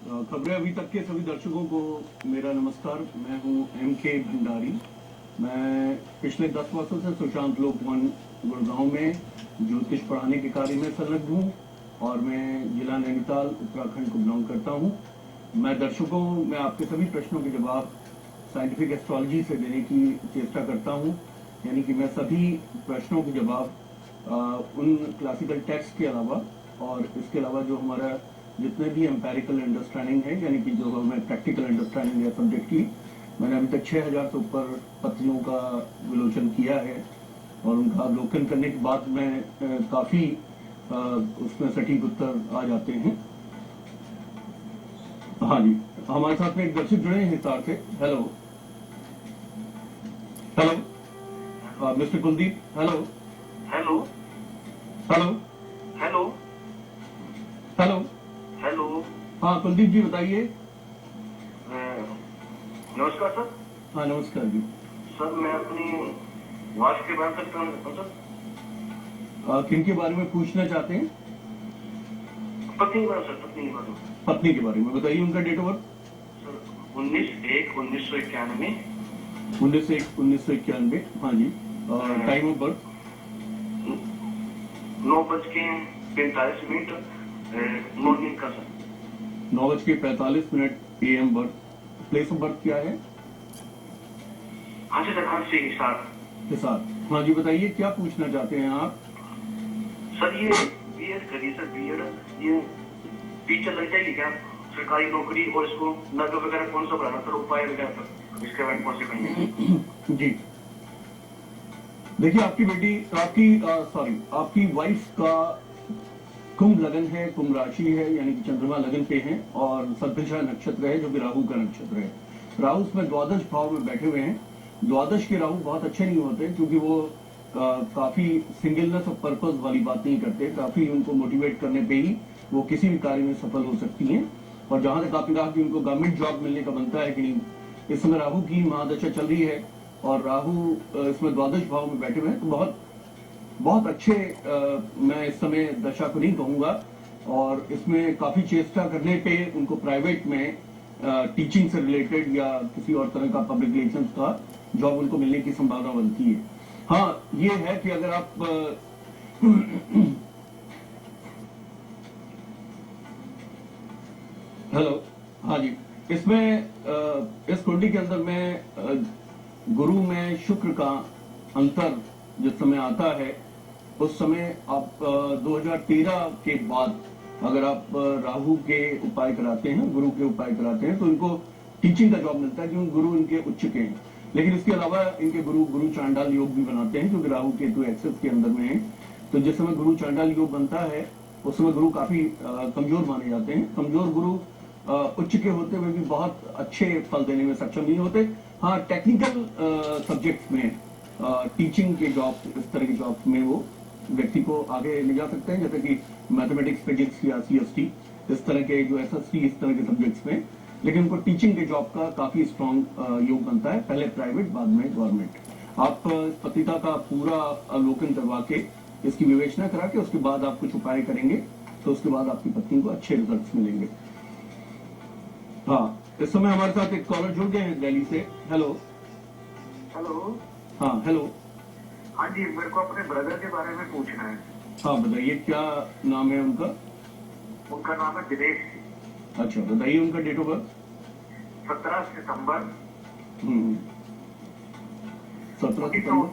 खबरें अभी तक के सभी दर्शकों को मेरा नमस्कार। मैं हूं MK भंडारी। मैं पिछले 10 वर्षों से सुशांत लोक वन गुड़गांव में ज्योतिष पढ़ाने के कार्य में संलग्न हूं और मैं जिला नैनीताल उत्तराखंड को बिलोंग करता हूं। मैं दर्शकों में आपके सभी प्रश्नों के जवाब साइंटिफिक एस्ट्रोलॉजी से देने की चेष्टा करता हूं, यानी कि मैं सभी प्रश्नों के जवाब उन क्लासिकल टेक्स्ट के अलावा और इसके अलावा जो हमारा जितने भी एम्पेरिकल अंडरस्टैंडिंग है, यानी कि जो हमें प्रैक्टिकल अंडरस्टैंडिंग है सब्जेक्ट की, मैंने अभी तक 6000 से ऊपर पत्रियों का विलोचन किया है और उनका अवलोकन करने के बाद में काफी उसमें सटीक उत्तर आ जाते हैं। हाँ जी, हमारे साथ में एक दर्शक जुड़े हैं हिसार से। Hello hello mister Kuldeep. Hello hello hello hello hello hello. हाँ कुलदीप जी बताइए। नमस्कार सर। हाँ नमस्कार जी। सर मैं अपनी वाइफ के बारे में सकता हूँ सर। किन के बारे में पूछना चाहते हैं? पत्नी के बारे में सर, पत्नी के बारे में। पत्नी के बारे में बताइए। उनका डेट ऑफ बर्थ? सर 19/1/1991। 19/1/1991। हाँ जी। और टाइम ऑफ बर्थ? 9:45 मॉर्निंग का sir. 9:45 AM birth. Place of birth क्या है? हाँ सर, हाँ से हिसार। हाँ जी बताइए, क्या पूछना चाहते हैं आप? सर ये बीएड करिए सर, बीएड ये टीचर लग जाएगी क्या सरकारी नौकरी, और इसको नगर वगैरह कौन सा बनाना सर, उपाय वगैरह सर इसके बारे में कौन से करेंगे? जी देखिए, आपकी बेटी आपकी वाइफ का कुंभ लगन है, कुंभ राशि है, यानी कि चंद्रमा लगन पे है और सदभिषा नक्षत्र है जो कि राहु का नक्षत्र है। राहु उसमें द्वादश भाव में बैठे हुए हैं। द्वादश के राहु बहुत अच्छे नहीं होते क्योंकि वो काफी सिंगलनेस ऑफ पर्पस वाली बात नहीं करते। काफी उनको मोटिवेट करने पे ही वो किसी भी कार्य में सफल हो सकती हैं। और जहां तक आपने कहा कि उनको गवर्नमेंट जॉब मिलने का बनता है कि नहीं, इस समय राहु की महादशा चल रही है और राहु इसमें द्वादश भाव में बैठे हुए हैं, तो बहुत अच्छे मैं इस समय दशा को नहीं कहूंगा। और इसमें काफी चेष्टा करने पे उनको प्राइवेट में टीचिंग से रिलेटेड या किसी और तरह का पब्लिक रिलेशंस का जॉब उनको मिलने की संभावना बनती है। हाँ ये है कि अगर आप हेलो, हाँ जी, इसमें इस कुंडली के अंदर में गुरु में शुक्र का अंतर जिस समय आता है, उस समय आप 2013 के बाद अगर आप राहु के उपाय कराते हैं, गुरु के उपाय कराते हैं, तो इनको टीचिंग का जॉब मिलता है क्योंकि गुरु इनके उच्च के हैं। लेकिन इसके अलावा इनके गुरु चांडाल योग भी बनाते हैं क्योंकि राहु केतु एक्सेस के अंदर में है। तो जिस समय गुरु चांडाल योग बनता है उस समय गुरु काफी कमजोर माने जाते हैं। कमजोर गुरु उच्च के होते हुए भी बहुत अच्छे फल देने में सक्षम नहीं होते। हाँ, टेक्निकल सब्जेक्ट्स में टीचिंग के जॉब, इस तरह के जॉब में वो व्यक्ति को आगे ले जा सकते हैं, जैसे कि मैथमेटिक्स, फिजिक्स या CST, इस तरह के जो SST, इस तरह के सब्जेक्ट्स में। लेकिन उनको टीचिंग के जॉब का काफी स्ट्रॉन्ग योग बनता है, पहले प्राइवेट बाद में गवर्नमेंट। आप पतिता का पूरा अवलोकन करवा के, इसकी विवेचना करा के उसके बाद आप कुछ उपाय करेंगे तो उसके बाद आपकी पत्नी को अच्छे रिजल्ट मिलेंगे। हाँ, इस समय हमारे साथ एक कॉलर जुड़ गए हैं दिल्ली से। Hello hello. हाँ हेलो। हाँ जी, मेरे को अपने ब्रदर के बारे में पूछना है। हाँ बताइए, क्या नाम है उनका? उनका नाम है दिनेश। अच्छा बताइए, उनका डेट ऑफ बर्थ? 17 सितंबर 17 सितंबर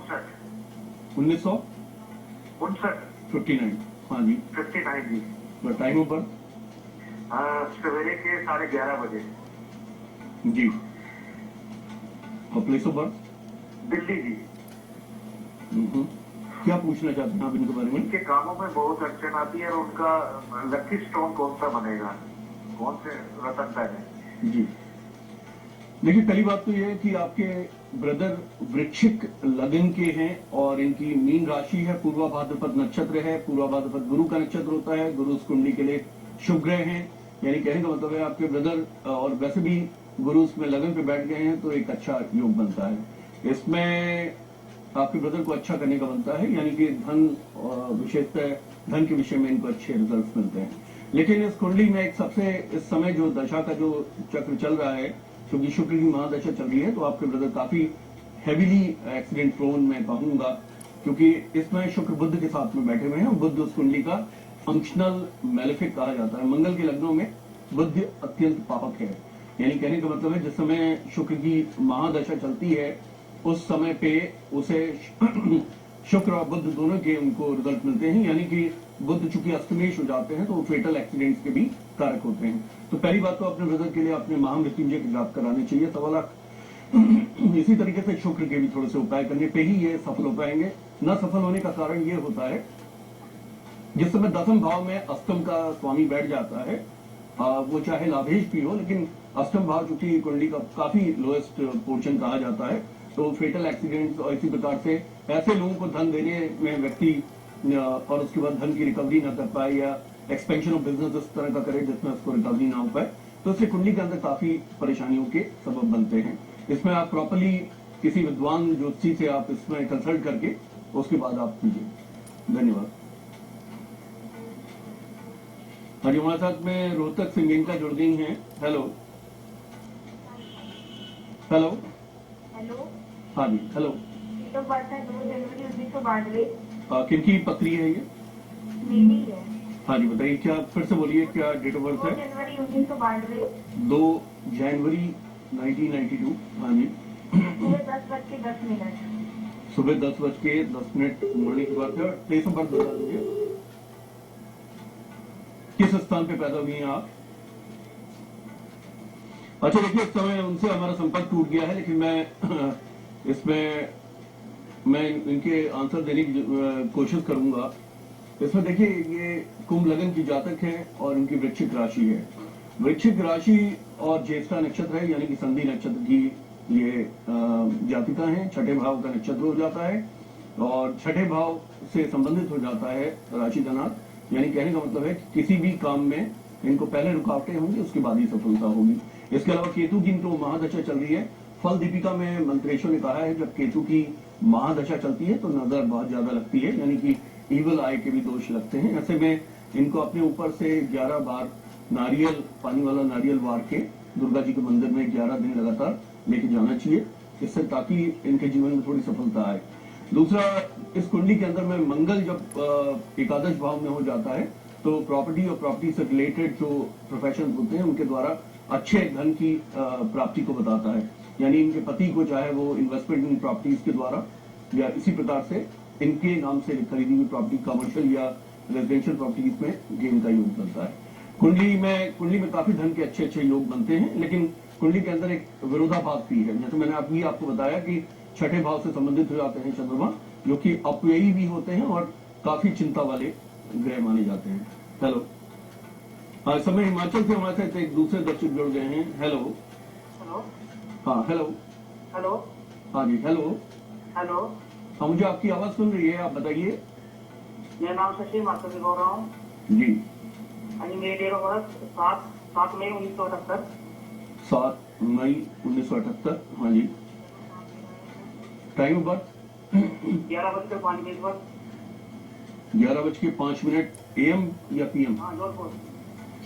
1959। हाँ जी। 59 जी। Time of birth? सवेरे के 11:30 बजे जी। और प्लेस ऑफ बर्थ? दिल्ली जी। क्या पूछना चाहते हैं आप इनके बारे में? इनके कामों में बहुत अड़चन आती है और उनका लकी स्टोन कौन सा बनेगा, कौन से रतन है? जी देखिए, पहली बात तो यह है कि आपके ब्रदर वृश्चिक लगन के हैं और इनकी मीन राशि है, पूर्वा भाद्रपद नक्षत्र है। पूर्वा भाद्रपद गुरु का नक्षत्र होता है। गुरु उस कुंडली के लिए शुभ ग्रह हैं, यानी कहने का मतलब है आपके ब्रदर, और वैसे भी गुरु उसमें लगन पे बैठ गए हैं तो एक अच्छा योग बनता है। इसमें आपके ब्रदर को अच्छा करने का बनता है, यानी कि धन, विशेषतः धन के विषय में इनको अच्छे रिजल्ट मिलते हैं। लेकिन इस कुंडली में एक सबसे इस समय जो दशा का जो चक्र चल रहा है, क्योंकि शुक्र की महादशा चल रही है, तो आपके ब्रदर काफी हैवीली एक्सीडेंट प्रोन मैं कहूंगा, क्योंकि इसमें शुक्र बुद्ध के साथ में बैठे हुए हैं। बुद्ध उस कुंडली का फंक्शनल मैलेफिक कहा जाता है। मंगल के लग्नों में बुद्ध अत्यंत पापक है, यानी कहने का मतलब है जिस समय शुक्र की महादशा चलती है उस समय पे उसे शुक्र और बुद्ध दोनों के उनको रिजल्ट मिलते हैं, यानी कि बुद्ध चूंकि अस्तमेश हो जाते हैं तो वो फेटल एक्सीडेंट्स के भी कारक होते हैं। तो पहली बात तो अपने ब्रदर के लिए अपने महामृत्युंजय के जाप कराने चाहिए 1.25 लाख। इसी तरीके से शुक्र के भी थोड़े से उपाय करने पे ही ये सफल हो पाएंगे। न सफल होने का कारण ये होता है जिस समय 10वें भाव में अष्टम का स्वामी बैठ जाता है, वो चाहे लाभेश भी हो, लेकिन अष्टम भाव चूंकि कुंडली का काफी लोएस्ट पोर्शन कहा जाता है, तो फेटल एक्सीडेंट्स और इसी प्रकार से ऐसे लोगों को धन देने में व्यक्ति और उसके बाद धन की रिकवरी ना कर पाए या एक्सपेंशन ऑफ बिजनेस इस तरह का करे जिसमें उसको रिकवरी ना हो पाए, तो इससे कुंडली के अंदर काफी परेशानियों के सबब बनते हैं। इसमें आप प्रॉपरली किसी विद्वान ज्योतिषी से आप इसमें कंसल्ट करके उसके बाद आप कीजिए। धन्यवाद। हाँ जी, हमारे साथ में रोहतक से मेनका जुड़ गई हैं। Hello hello hello. हाँ जी हेलो। तो बात है 2 जनवरी 1992। किनकी पत्री है ये? मेरी है। हाँ जी बताइए, क्या फिर से बोलिए, क्या डेट ऑफ 2 बर्थ है? जनवरी 1992। 2 जनवरी 1992। हाँ जी। सुबह 10:10। सुबह 10:10 मॉर्निंग की बात है। प्लेस ऑफ बर्थ बता दीजिए, किस स्थान पे पैदा हुई हैं आप? अच्छा देखिए, इस समय उनसे हमारा संपर्क टूट गया है, लेकिन मैं इसमें मैं इनके आंसर देने की कोशिश करूंगा। इसमें देखिए, ये कुंभ लग्न की जातक है और इनकी वृश्चिक राशि है। वृश्चिक राशि और ज्येष्ठा नक्षत्र है, यानी कि संधि नक्षत्र की ये जातिका है। छठे भाव का नक्षत्र हो जाता है और छठे भाव से संबंधित हो जाता है राशि धनाथ, यानी कहने का मतलब है कि किसी भी काम में इनको पहले रुकावटें होंगी, उसके बाद ही सफलता होगी। इसके अलावा केतु की इनको महादशा चल रही है। फल दीपिका में मंत्रेशों ने कहा है जब केतु की महादशा चलती है तो नजर बहुत ज्यादा लगती है, यानी कि ईवल आई के भी दोष लगते हैं। ऐसे में इनको अपने ऊपर से 11 बार नारियल, पानी वाला नारियल वार के दुर्गा जी के मंदिर में 11 दिन लगातार लेके जाना चाहिए, इससे ताकि इनके जीवन में थोड़ी सफलता आए। दूसरा, इस कुंडली के अंदर में मंगल जब एकादश भाव में हो जाता है तो प्रॉपर्टी और प्रॉपर्टी से रिलेटेड जो प्रोफेशन होते हैं उनके द्वारा अच्छे धन की प्राप्ति को बताता है, यानी इनके पति को चाहे वो इन्वेस्टमेंट इन प्रॉपर्टीज के द्वारा या इसी प्रकार से इनके नाम से खरीदी हुई प्रॉपर्टी कमर्शियल या रेजिडेंशियल प्रॉपर्टीज में गेन का योग बनता है। कुंडली में काफी धन के अच्छे अच्छे योग बनते हैं, लेकिन कुंडली के अंदर एक विरोधाभास भी है। जैसे मैंने अभी आपको बताया कि छठे भाव से संबंधित हो जाते हैं चंद्रमा, जो कि अपव्ययी भी होते हैं और काफी चिंता वाले ग्रह माने जाते हैं। हेलो, हाँ, इस समय हिमाचल से हमारे साथ एक दूसरे दर्शक जुड़ गए हैं। Hello hello. हाँ हेलो। हेलो। हाँ जी हेलो। हेलो। हाँ, मुझे आपकी आवाज सुन रही है, आप बताइए। मेरा नाम शशि माथुर से बोल रहा हूँ। जी। मेरी डेट ऑफ बर्थ 7 मई 1978। 7 मई 1978। हाँ जी। टाइम ऑफ बर्थ 11:05 11:05 AM या PM? हाँ, जोधपुर।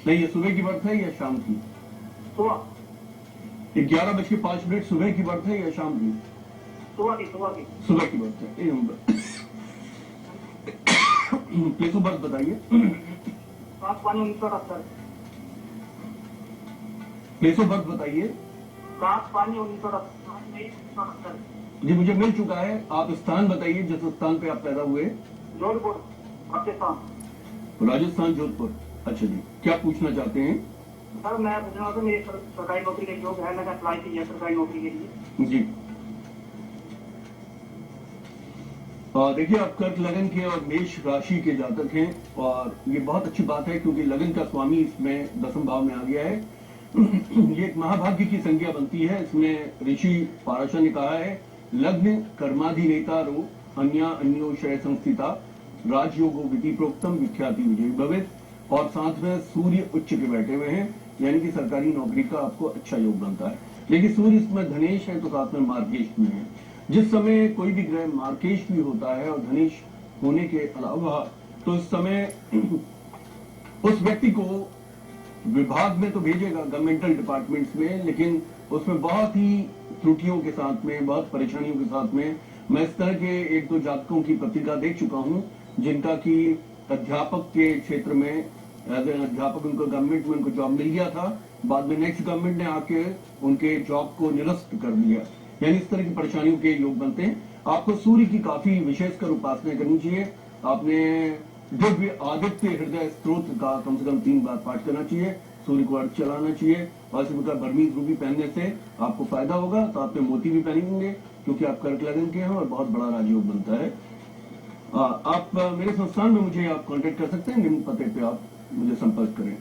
नहीं, ये सुबह की बर्थ है या शाम की? सुबह। 11:05 सुबह की बर्थ है या शाम की? सुबह की सुबह की बर्थ है। AM प्लेस ऑफ बर्थ बताइए। 7/5/1978। प्लेस ऑफ बर्थ बताइए। 7/5/1978। जी, मुझे मिल चुका है। आप स्थान बताइए जिस स्थान पे आप पैदा हुए। जोधपुर, पाकिस्तान। राजस्थान, जोधपुर। अच्छा जी, क्या पूछना चाहते हैं? सर, मैं पूछना था, मेरी सरकारी नौकरी का योग है, मैंने अप्लाई किया सरकारी नौकरी के लिए। जी, देखिए, आप कर्क लगन के और मेष राशि के जातक हैं और ये बहुत अच्छी बात है क्योंकि लगन का स्वामी इसमें 10वें भाव में आ गया है। ये एक महाभाग्य की संज्ञा बनती है। इसमें ऋषि पाराशर ने कहा है, लग्न कर्माधिनेता रो अन्या अन्योशय संस्थिता राजयोगो विधि प्रोक्तम विख्याति विजय भवित, और साथ में सूर्य उच्च के बैठे हुए हैं, यानी कि सरकारी नौकरी का आपको अच्छा योग बनता है। लेकिन सूर्य इसमें धनेश है तो साथ में मार्गेश में है। जिस समय कोई भी ग्रह मार्गेश भी होता है और धनेश होने के अलावा, तो इस समय उस व्यक्ति को विभाग में तो भेजेगा, गवर्नमेंटल डिपार्टमेंट्स में, लेकिन उसमें बहुत ही त्रुटियों के साथ में, बहुत परेशानियों के साथ में। मैं इस तरह के एक दो जातकों की पत्रिका देख चुका हूं जिनका कि अध्यापक के क्षेत्र में एज एन अध्यापक उनको गवर्नमेंट में उनको जॉब मिल गया था, बाद में नेक्स्ट गवर्नमेंट ने आके उनके जॉब को निरस्त कर दिया। यानी इस तरह की परेशानियों के योग बनते हैं। आपको सूर्य की काफी विशेषकर उपासना करनी चाहिए। आपने दिव्य आदित्य हृदय स्त्रोत्र का कम से कम 3 बार पाठ करना चाहिए। सूर्य को अर्घ चलाना चाहिए और इसी प्रकार बर्मीज रूबी पहनने से आपको फायदा होगा। तो आपने मोती भी पहनेंगे क्योंकि आप कर्क लगन के हैं और बहुत बड़ा राजयोग बनता है। आप मेरे संस्थान में मुझे आप कांटेक्ट कर सकते हैं, निम्न पते पे आप मुझे संपर्क करें।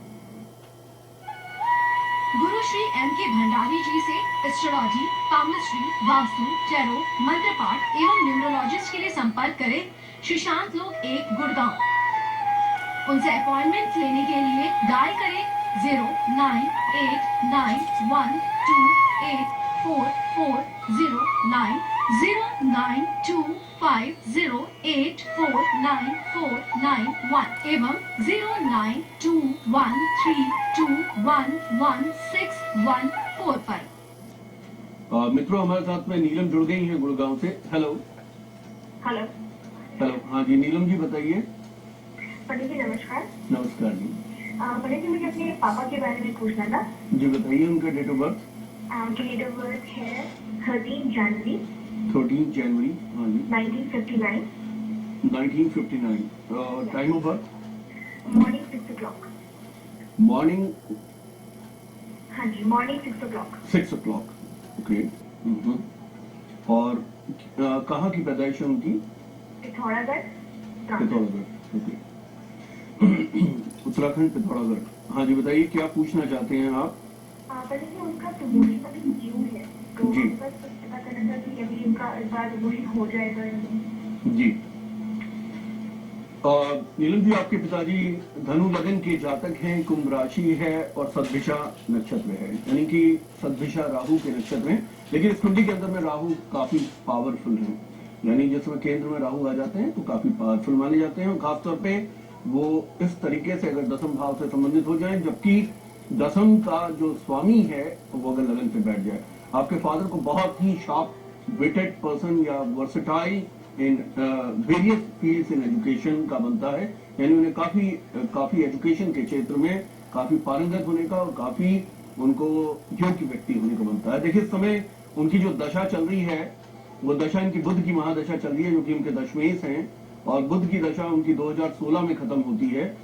गुरु श्री M.K. भंडारी जी से एस्ट्रोलॉजी, पामस्ट्री, वास्तु, टैरो, मंत्र पाठ एवं न्यूमरोलॉजिस्ट के लिए संपर्क करें सुशांत लोक 1 गुड़गांव। उनसे अपॉइंटमेंट लेने के लिए डायल करें 09892844009 09250849491 एवं 09213211614 मित्रों, हमारे साथ में नीलम जुड़ गई हैं गुड़गांव से। हेलो हेलो हेलो, हाँ जी नीलम जी बताइए। पंडित जी नमस्कार। नमस्कार जी। पंडित जी मुझे अपने पापा के बारे में पूछना था। जी बताइए उनका डेट ऑफ बर्थ। उनकी डेट ऑफ बर्थ है 13 जनवरी 13 जनवरी, हाँ जी 1959, 1959। Time of birth morning 6 o'clock। Morning हाँ जी मॉर्निंग 6 o'clock। 6 o'clock, okay. और कहाँ की पैदाइश है उनकी? पिथौरागढ़। पिथौरागढ़, ओके। उत्तराखंड पिथौरागढ़। हाँ जी बताइए क्या पूछना चाहते हैं आप? पंडित जी उनका प्रमोशन अभी ड्यू है, तो जी। बस पता करना था कि अभी उनका इस बार प्रमोशन हो जाएगा या नहीं। जी नीलम जी, आपके पिताजी धनु लगन के जातक हैं, कुंभ राशि है और सद्भिषा नक्षत्र है, यानी कि सद्भिषा राहु के नक्षत्र हैं। लेकिन इस कुंडली के अंदर में राहु काफी पावरफुल हैं, यानी जिसमें केंद्र में राहु आ जाते हैं तो काफी पावरफुल माने जाते हैं। और खासतौर पे वो इस तरीके से अगर दसम भाव से संबंधित हो जाए, जबकि दसम का जो स्वामी है वो अगर लगन पे बैठ जाए। आपके फादर को बहुत ही शार्प विटेड पर्सन या versatile in various fields in education का बनता है, यानी उन्हें काफी एजुकेशन के क्षेत्र में काफी पारंगत होने का और काफी उनको योग्य व्यक्ति होने का बनता है। देखिए इस समय उनकी जो दशा चल रही है वो दशा इनकी बुध की महादशा चल रही है, जो कि उनके दशमेश हैं, और बुध की दशा उनकी 2016 में खत्म होती है।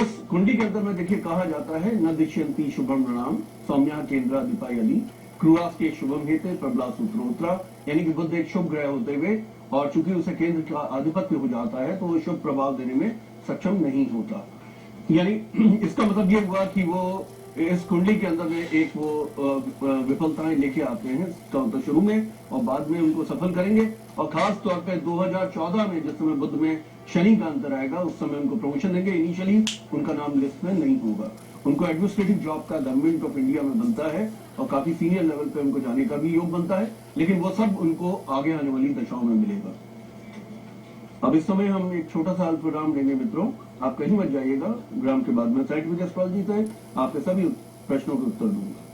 इस कुंडली के अंदर में देखिए कहा जाता है न दिश्यंती शुभम प्रणाम सौम्या केंद्राधिपायली क्रूरास के शुभम हेते प्रबला सूत्रोत्तरा, यानी कि बुध एक शुभ ग्रह होते हुए और चूंकि उसे केंद्र का आधिपत्य हो जाता है तो वो शुभ प्रभाव देने में सक्षम नहीं होता। यानी इसका मतलब ये हुआ कि वो इस कुंडली के अंदर में एक वो विफलताएं लेके आते हैं तो शुरू में और बाद में उनको सफल करेंगे। और खास तौर पे 2014 में जिस समय बुध में शनि का अंतर आएगा उस समय उनको प्रमोशन देंगे। इनिशियली उनका नाम लिस्ट में नहीं होगा, उनको एडमिनिस्ट्रेटिव जॉब का गवर्नमेंट ऑफ इंडिया में बनता है और काफी सीनियर लेवल पे उनको जाने का भी योग बनता है, लेकिन वो सब उनको आगे आने वाली दशाओं में मिलेगा। अब इस समय हम एक छोटा सा प्रोग्राम लेंगे मित्रों, आप कहीं मत जाइएगा। ग्राम के बाद में साइट विद एस्ट्रोलॉजी से आपके सभी प्रश्नों के उत्तर दूंगा।